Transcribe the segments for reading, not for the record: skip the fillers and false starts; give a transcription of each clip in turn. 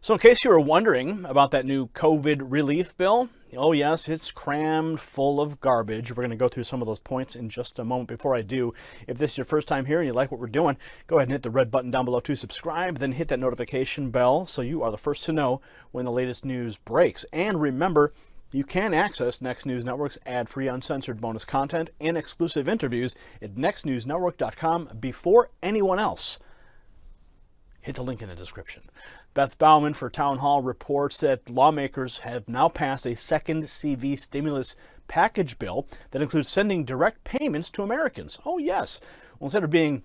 So in case you were wondering about that new COVID relief bill, oh yes, it's crammed full of garbage. We're going to go through some of those points in just a moment. Before I do, if this is your first time here and you like what we're doing, go ahead and hit the red button down below to subscribe, then hit that notification bell so you are the first to know when the latest news breaks. And remember, you can access Next News Network's ad-free, uncensored bonus content and exclusive interviews at nextnewsnetwork.com before anyone else. Hit the link in the description. Beth Baumann for Town Hall reports that lawmakers have now passed a second CV stimulus package bill that includes sending direct payments to Americans. Oh yes. Well, instead of being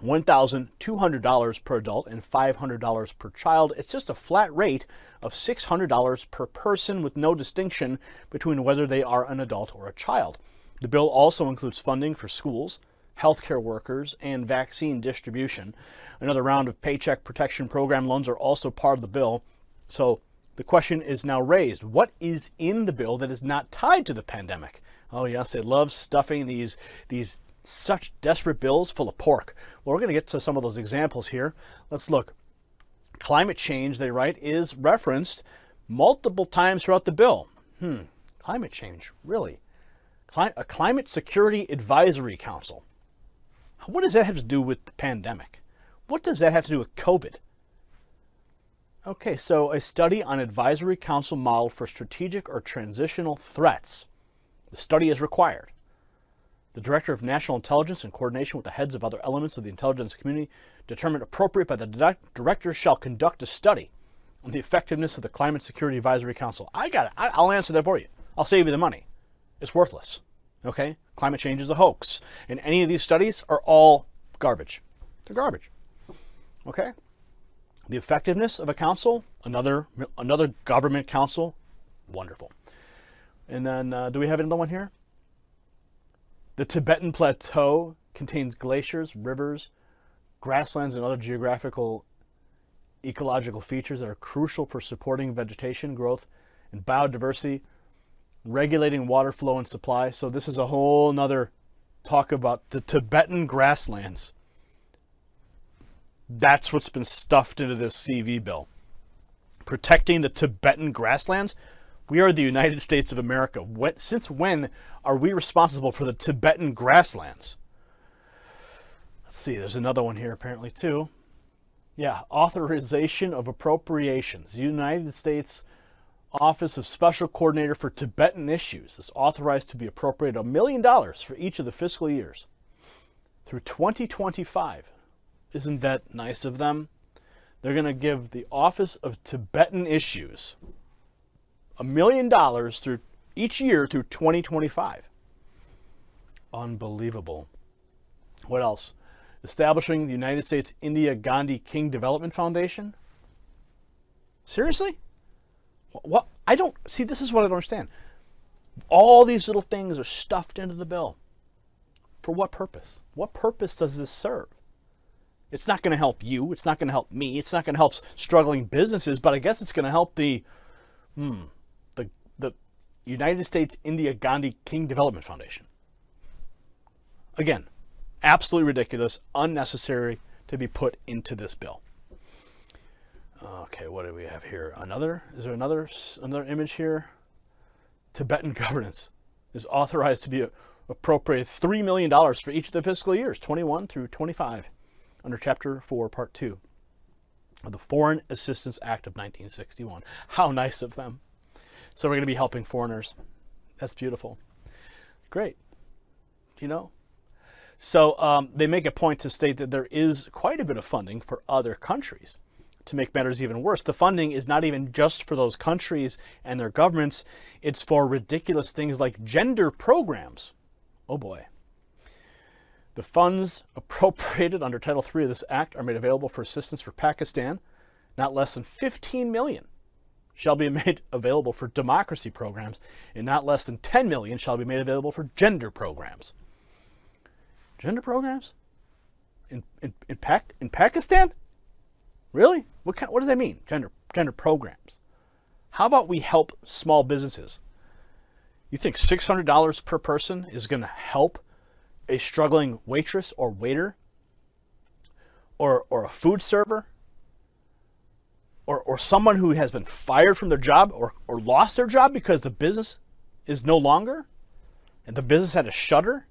$1,200 per adult and $500 per child, it's just a flat rate of $600 per person with no distinction between whether they are an adult or a child. The bill also includes funding for schools, healthcare workers, and vaccine distribution. Another round of Paycheck Protection Program loans are also part of the bill. So the question is now raised, what is in the bill that is not tied to the pandemic? Oh yes, they love stuffing these such desperate bills full of pork. Well, we're going to get to some of those examples here. Let's look. Climate change, they write, is referenced multiple times throughout the bill. Climate change, really? A Climate Security Advisory Council. What does that have to do with the pandemic? What does that have to do with COVID? Okay, so a study on advisory council model for strategic or transitional threats. The study is required. The Director of National Intelligence, in coordination with the heads of other elements of the intelligence community, determined appropriate by the director, shall conduct a study on the effectiveness of the Climate Security Advisory Council. I got it. I'll answer that for you. I'll save you the money. It's worthless. Okay? Climate change is a hoax. And any of these studies are all garbage. They're garbage. Okay? The effectiveness of a council, another government council, wonderful. And then, do we have another one here? The Tibetan Plateau contains glaciers, rivers, grasslands, and other geographical ecological features that are crucial for supporting vegetation growth and biodiversity, regulating water flow and supply. So this is a whole nother talk about the Tibetan grasslands. That's what's been stuffed into this CV bill. Protecting the Tibetan grasslands. We are the United States of America. Since when are we responsible for the Tibetan grasslands? Let's see, there's another one here apparently too. Yeah, authorization of appropriations. United States Office of Special Coordinator for Tibetan Issues is authorized to be appropriated $1 million for each of the fiscal years through 2025. Isn't that nice of them? They're going to give the Office of Tibetan Issues $1 million through each year through 2025. Unbelievable. What else? Establishing the United States Indira Gandhi King Development Foundation? Seriously? What? I don't see. This is what I don't understand. All these little things are stuffed into the bill. For what purpose? What purpose does this serve? It's not going to help you. It's not going to help me. It's not going to help struggling businesses. But I guess it's going to help the United States Indira Gandhi King Development Foundation. Again, absolutely ridiculous, unnecessary to be put into this bill. Okay, what do we have here? Is there another image here? Tibetan governance is authorized to be appropriated $3 million for each of the fiscal years, 21 through 25, under Chapter 4, Part 2 of the Foreign Assistance Act of 1961. How nice of them. So we're going to be helping foreigners. That's beautiful. Great. You know? So they make a point to state that there is quite a bit of funding for other countries. To make matters even worse, the funding is not even just for those countries and their governments. It's for ridiculous things like gender programs. Oh boy. The funds appropriated under Title III of this act are made available for assistance for Pakistan. Not less than $15 million shall be made available for democracy programs, and not less than $10 million shall be made available for gender programs. Gender programs? In Pakistan? Really? What does that mean? Gender programs. How about we help small businesses? You think $600 per person is going to help a struggling waitress or waiter or a food server or someone who has been fired from their job or lost their job because the business is no longer and the business had to shutter,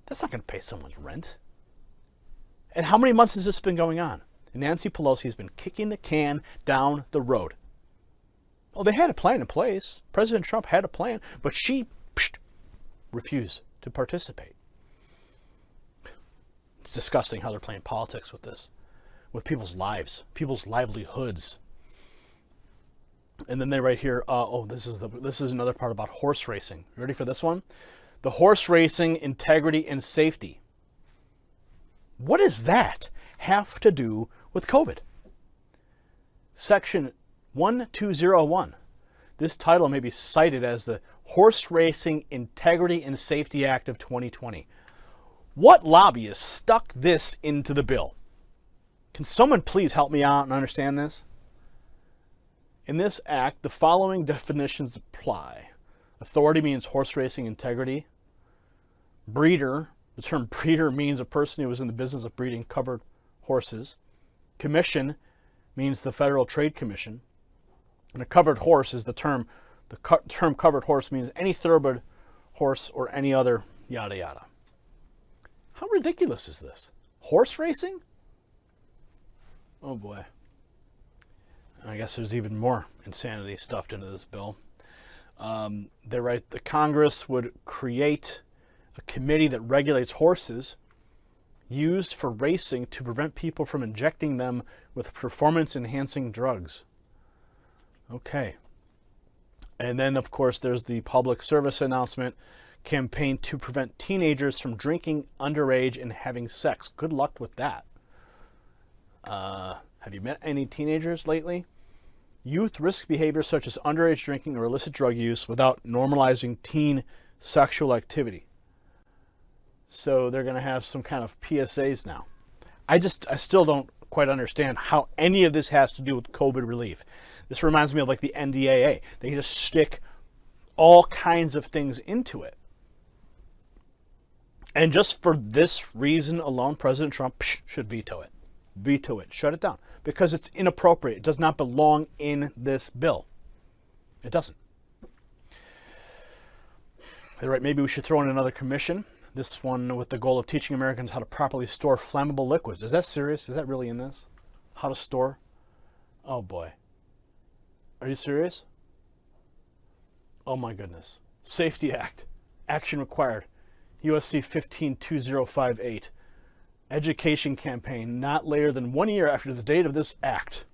that's not going to pay someone's rent. And how many months has this been going on? And Nancy Pelosi has been kicking the can down the road. Oh, they had a plan in place. President Trump had a plan, but she refused to participate. It's disgusting how they're playing politics with this, with people's lives, people's livelihoods. And then they write here, this is another part about horse racing. You ready for this one? The horse racing integrity and safety. What does that have to do with COVID? Section 1201. This title may be cited as the Horse Racing Integrity and Safety Act of 2020. What lobbyist stuck this into the bill? Can someone please help me out and understand this? In this act, the following definitions apply. Authority means horse racing integrity. Breeder, the term breeder means a person who is in the business of breeding covered horses. Commission means the Federal Trade Commission. And a covered horse is the term covered horse means any thoroughbred horse or any other yada yada. How ridiculous is this? Horse racing? Oh boy. I guess there's even more insanity stuffed into this bill. They write the Congress would create a committee that regulates horses used for racing to prevent people from injecting them with performance-enhancing drugs. Okay. And then, of course, there's the public service announcement campaign to prevent teenagers from drinking underage and having sex. Good luck with that. Have you met any teenagers lately? Youth risk behavior such as underage drinking or illicit drug use without normalizing teen sexual activity. So they're going to have some kind of PSAs now. I still don't quite understand how any of this has to do with COVID relief. This reminds me of like the NDAA. They just stick all kinds of things into it. And just for this reason alone, President Trump should veto it. Veto it. Shut it down. Because it's inappropriate. It does not belong in this bill. It doesn't. They're right. Maybe we should throw in another commission. This one with the goal of teaching Americans how to properly store flammable liquids. Is that serious? Is that really in this? How to store? Oh boy. Are you serious? Oh my goodness. Safety Act. Action required. USC 152058. Education campaign not later than 1 year after the date of this act.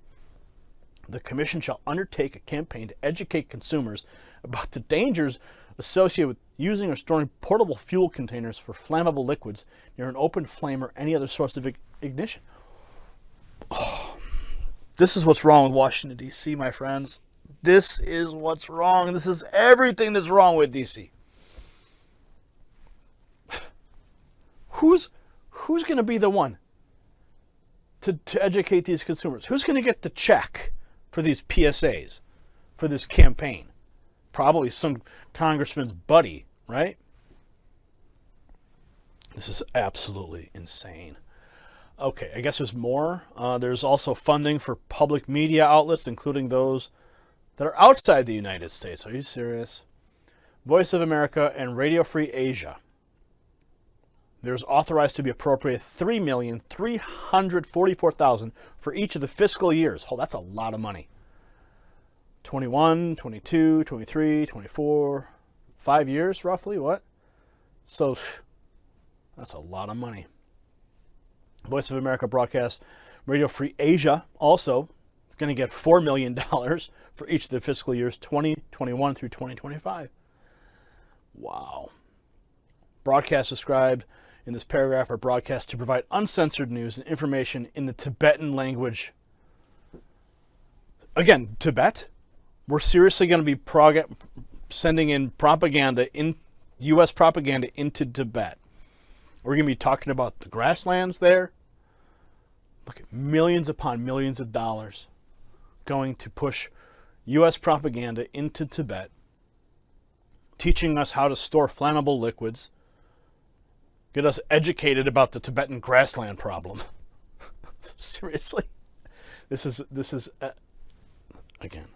The Commission shall undertake a campaign to educate consumers about the dangers associated with using or storing portable fuel containers for flammable liquids near an open flame or any other source of ignition. Oh, this is what's wrong with Washington, D.C., my friends. This is what's wrong. This is everything that's wrong with D.C. Who's going to be the one to educate these consumers? Who's going to get the check for these PSAs, for this campaign? Probably some congressman's buddy, right? This is absolutely insane. Okay, I guess there's more. There's also funding for public media outlets, including those that are outside the United States. Are you serious? Voice of America and Radio Free Asia. There's authorized to be appropriate $3,344,000 for each of the fiscal years. Oh, that's a lot of money. 21, 22, 23, 24, 5 years roughly, what? So that's a lot of money. Voice of America broadcast Radio Free Asia also is going to get $4 million for each of the fiscal years 2021 through 2025. Wow. Broadcasts described in this paragraph are broadcast to provide uncensored news and information in the Tibetan language. Again, Tibet? We're seriously going to be sending in propaganda, U.S. propaganda into Tibet. We're going to be talking about the grasslands there. Look at millions upon millions of dollars going to push U.S. propaganda into Tibet, teaching us how to store flammable liquids, get us educated about the Tibetan grassland problem. Seriously? This is again,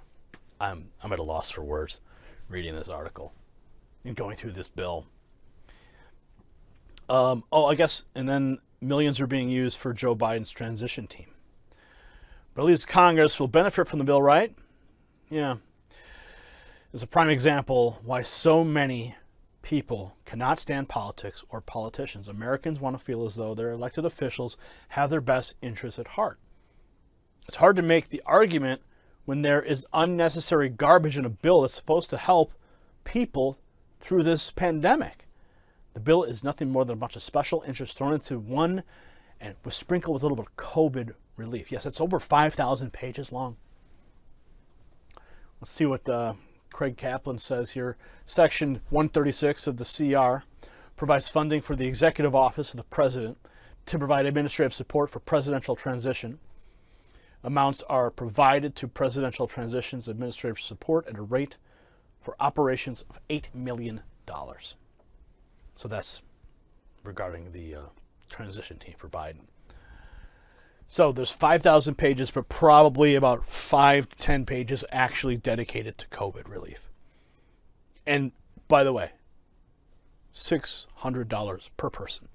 I'm at a loss for words reading this article and going through this bill. I guess, and then millions are being used for Joe Biden's transition team. But at least Congress will benefit from the bill, right? Yeah. It's a prime example why so many people cannot stand politics or politicians. Americans want to feel as though their elected officials have their best interests at heart. It's hard to make the argument when there is unnecessary garbage in a bill that's supposed to help people through this pandemic. The bill is nothing more than a bunch of special interests thrown into one and was sprinkled with a little bit of COVID relief. Yes, it's over 5,000 pages long. Let's see what Craig Kaplan says here. Section 136 of the CR provides funding for the Executive Office of the President to provide administrative support for presidential transition. Amounts are provided to presidential transitions administrative support at a rate for operations of $8 million. So that's regarding the transition team for Biden. So there's 5,000 pages, but probably about 5 to 10 pages actually dedicated to COVID relief. And by the way, $600 per person.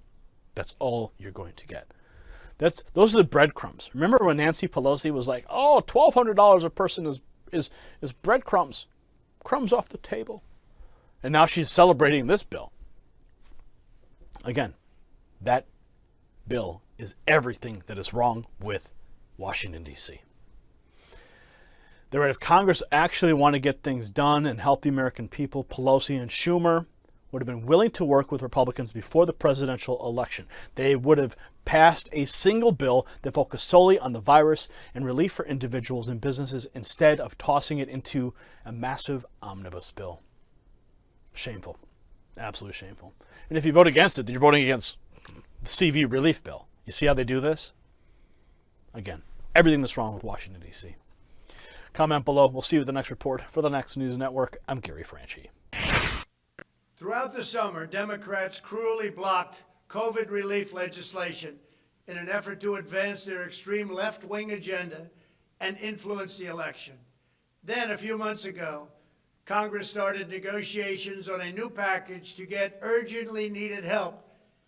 That's all you're going to get. Those are the breadcrumbs. Remember when Nancy Pelosi was like, "Oh, $1,200 a person is breadcrumbs, crumbs off the table," and now she's celebrating this bill. Again, that bill is everything that is wrong with Washington, D.C. If Congress actually want to get things done and help the American people, Pelosi and Schumer would have been willing to work with Republicans before the presidential election. They would have passed a single bill that focused solely on the virus and relief for individuals and businesses instead of tossing it into a massive omnibus bill. Shameful. Absolutely shameful. And if you vote against it, then you're voting against the CV relief bill. You see how they do this? Again, everything that's wrong with Washington, D.C. Comment below. We'll see you at the next report. For the Next News Network, I'm Gary Franchi. Throughout the summer, Democrats cruelly blocked COVID relief legislation in an effort to advance their extreme left-wing agenda and influence the election. Then, a few months ago, Congress started negotiations on a new package to get urgently needed help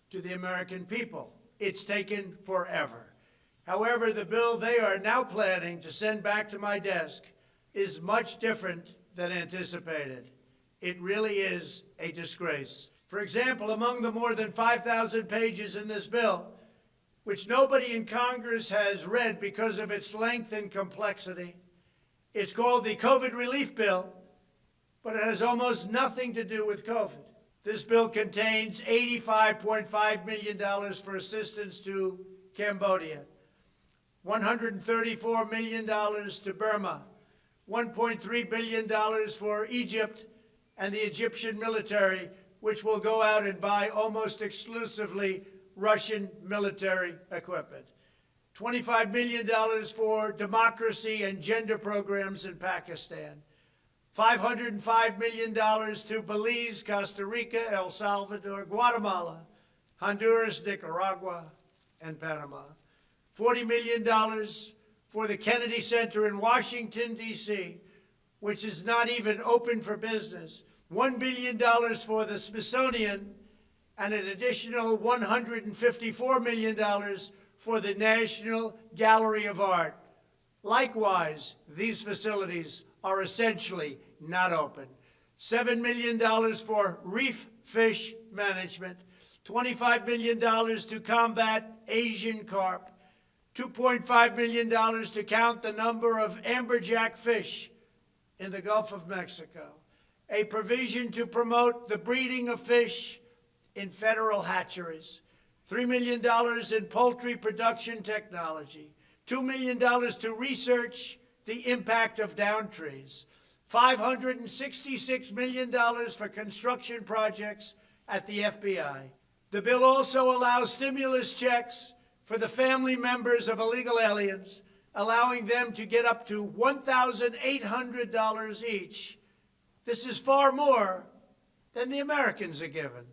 to the American people. It's taken forever. However, the bill they are now planning to send back to my desk is much different than anticipated. It really is a disgrace. For example, among the more than 5,000 pages in this bill, which nobody in Congress has read because of its length and complexity, it's called the COVID Relief Bill, but it has almost nothing to do with COVID. This bill contains $85.5 million for assistance to Cambodia, $134 million to Burma, $1.3 billion for Egypt and the Egyptian military, which will go out and buy almost exclusively Russian military equipment, $25 million for democracy and gender programs in Pakistan, $505 million to Belize, Costa Rica, El Salvador, Guatemala, Honduras, Nicaragua, and Panama. $40 million for the Kennedy Center in Washington, D.C., which is not even open for business. $1 billion for the Smithsonian, and an additional $154 million for the National Gallery of Art. Likewise, these facilities are essentially not open. $7 million for reef fish management, $25 million to combat Asian carp, $2.5 million to count the number of amberjack fish in the Gulf of Mexico, a provision to promote the breeding of fish in federal hatcheries, $3 million in poultry production technology, $2 million to research the impact of down trees, $566 million for construction projects at the FBI. The bill also allows stimulus checks for the family members of illegal aliens, allowing them to get up to $1,800 each. This is far more than the Americans are given.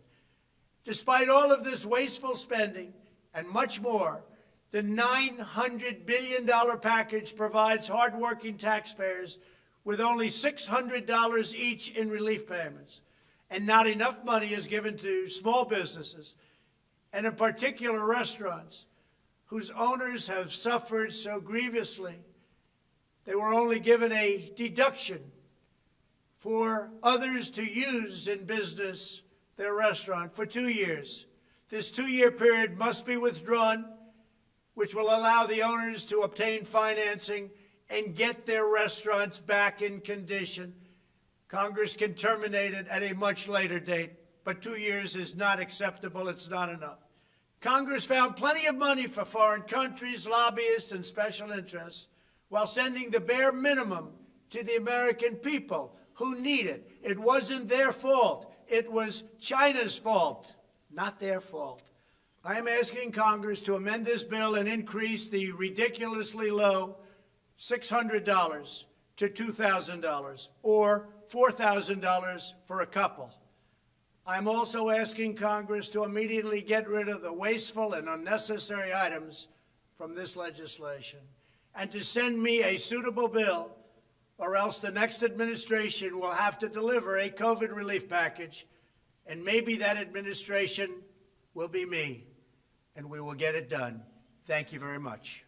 Despite all of this wasteful spending and much more, The $900 billion package provides hardworking taxpayers with only $600 each in relief payments. And not enough money is given to small businesses, and in particular restaurants, whose owners have suffered so grievously. They were only given a deduction for others to use in business their restaurant for 2 years. This 2-year period must be withdrawn, which will allow the owners to obtain financing and get their restaurants back in condition. Congress can terminate it at a much later date, but 2 years is not acceptable. It's not enough. Congress found plenty of money for foreign countries, lobbyists, and special interests, while sending the bare minimum to the American people who need it. It wasn't their fault. It was China's fault, not their fault. I am asking Congress to amend this bill and increase the ridiculously low $600 to $2,000 or $4,000 for a couple. I'm also asking Congress to immediately get rid of the wasteful and unnecessary items from this legislation and to send me a suitable bill, or else the next administration will have to deliver a COVID relief package, and maybe that administration will be me, and we will get it done. Thank you very much.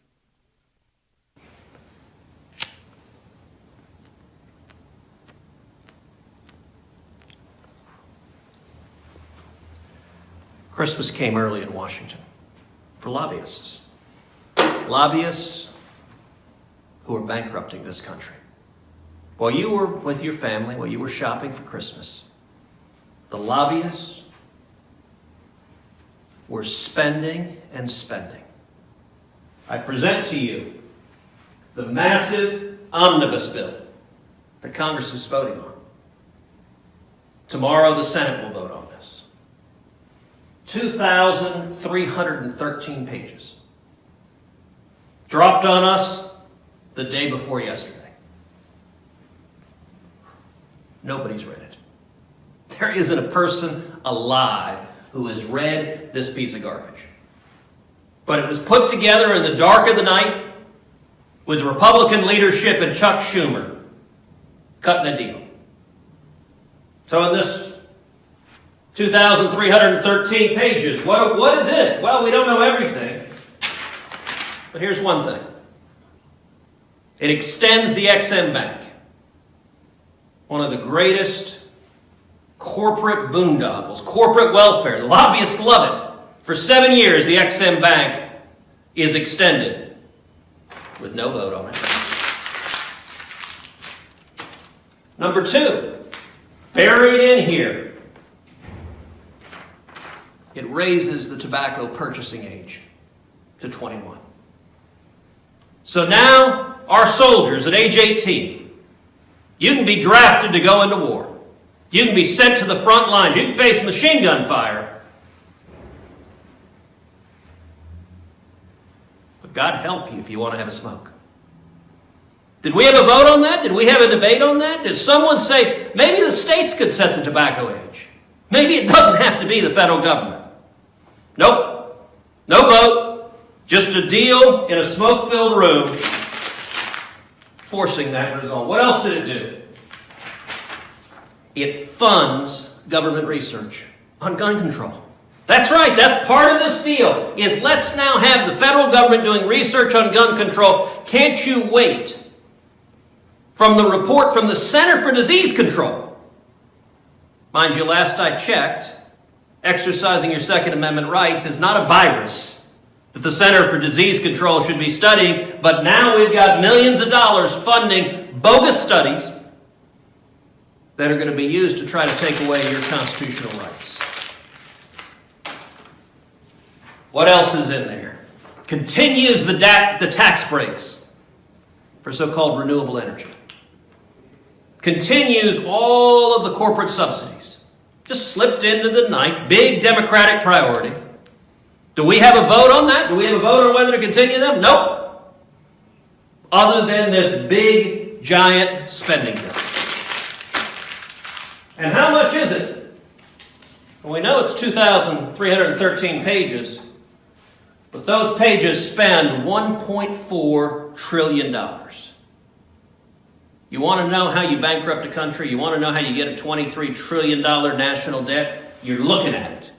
Christmas came early in Washington for lobbyists. Lobbyists who are bankrupting this country. While you were with your family, while you were shopping for Christmas, the lobbyists were spending and spending. I present to you the massive omnibus bill that Congress is voting on. Tomorrow the Senate will vote on this. 2,313 pages. Dropped on us the day before yesterday. Nobody's read it. There isn't a person alive who has read this piece of garbage. But it was put together in the dark of the night with Republican leadership and Chuck Schumer cutting a deal. So in this 2,313 pages, what is in it? Well, we don't know everything. But here's one thing. It extends the EXIM Bank, one of the greatest corporate boondoggles, corporate welfare. The lobbyists love it. For 7 years, the EXIM Bank is extended with no vote on it. Number two, buried in here, it raises the tobacco purchasing age to 21. So now, our soldiers at age 18, you can be drafted to go into war. You can be sent to the front lines. You can face machine gun fire. But God help you if you want to have a smoke. Did we have a vote on that? Did we have a debate on that? Did someone say, maybe the states could set the tobacco age? Maybe it doesn't have to be the federal government. Nope. No vote. Just a deal in a smoke-filled room forcing that result. What else did it do? It funds government research on gun control. That's right. That's part of this deal, is let's now have the federal government doing research on gun control. Can't you wait from the report from the Center for Disease Control? Mind you, last I checked, exercising your Second Amendment rights is not a virus that the Center for Disease Control should be studying, but now we've got millions of dollars funding bogus studies that are going to be used to try to take away your constitutional rights. What else is in there? Continues the tax breaks for so-called renewable energy. Continues all of the corporate subsidies. Just slipped into the night. Big Democratic priority. Do we have a vote on that? Do we have a vote on whether to continue them? Nope. Other than this big, giant spending bill. And how much is it? Well, we know it's 2,313 pages, But those pages spend $1.4 trillion. You want to know how you bankrupt a country? You want to know how you get a $23 trillion national debt? You're looking at it.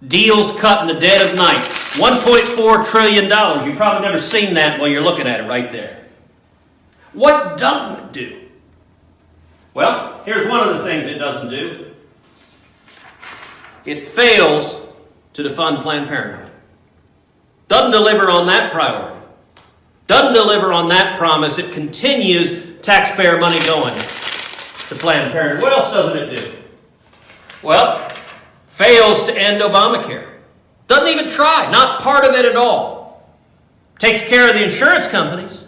Deals cut in the dead of night. $1.4 trillion. You've probably never seen that while you're looking at it right there. What doesn't it do? Well, here's one of the things it doesn't do. It fails to defund Planned Parenthood. Doesn't deliver on that priority. Doesn't deliver on that promise. It continues taxpayer money going to Planned Parenthood. What else doesn't it do? Well, fails to end Obamacare. Doesn't even try. Not part of it at all. Takes care of the insurance companies.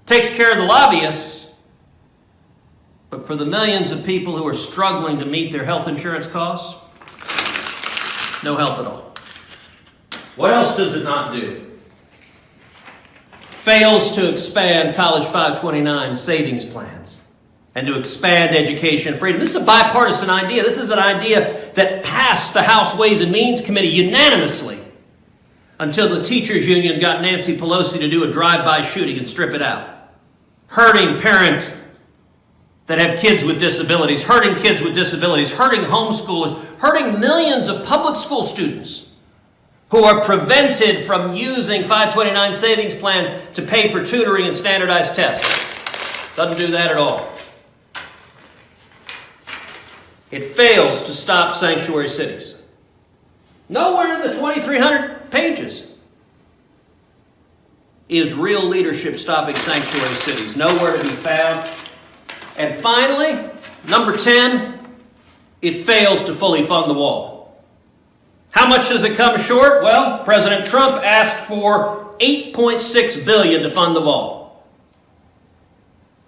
Takes care of the lobbyists. But for the millions of people who are struggling to meet their health insurance costs, no help at all. What else does it not do? Fails to expand College 529 savings plans and to expand education freedom. This is a bipartisan idea. This is an idea that passed the House Ways and Means Committee unanimously until the teachers union got Nancy Pelosi to do a drive-by shooting and strip it out. Hurting parents that have kids with disabilities, hurting kids with disabilities, hurting homeschoolers, hurting millions of public school students who are prevented from using 529 savings plans to pay for tutoring and standardized tests. Doesn't do that at all. It fails to stop sanctuary cities. Nowhere in the 2,300 pages is real leadership stopping sanctuary cities. Nowhere to be found. And finally, number 10, it fails to fully fund the wall. How much does it come short? Well, President Trump asked for $8.6 billion to fund the wall.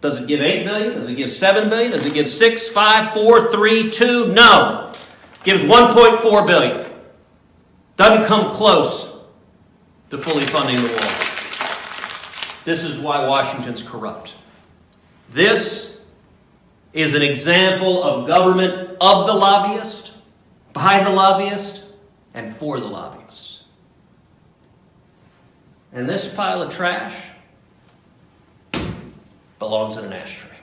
Does it give $8 billion? Does it give $7 billion? Does it give 6, 5, 4, 3, 2? No. It gives $1.4 billion. Doesn't come close to fully funding the wall. This is why Washington's corrupt. This is an example of government of the lobbyist, by the lobbyist, and for the lobbyists. And this pile of trash belongs in an ashtray.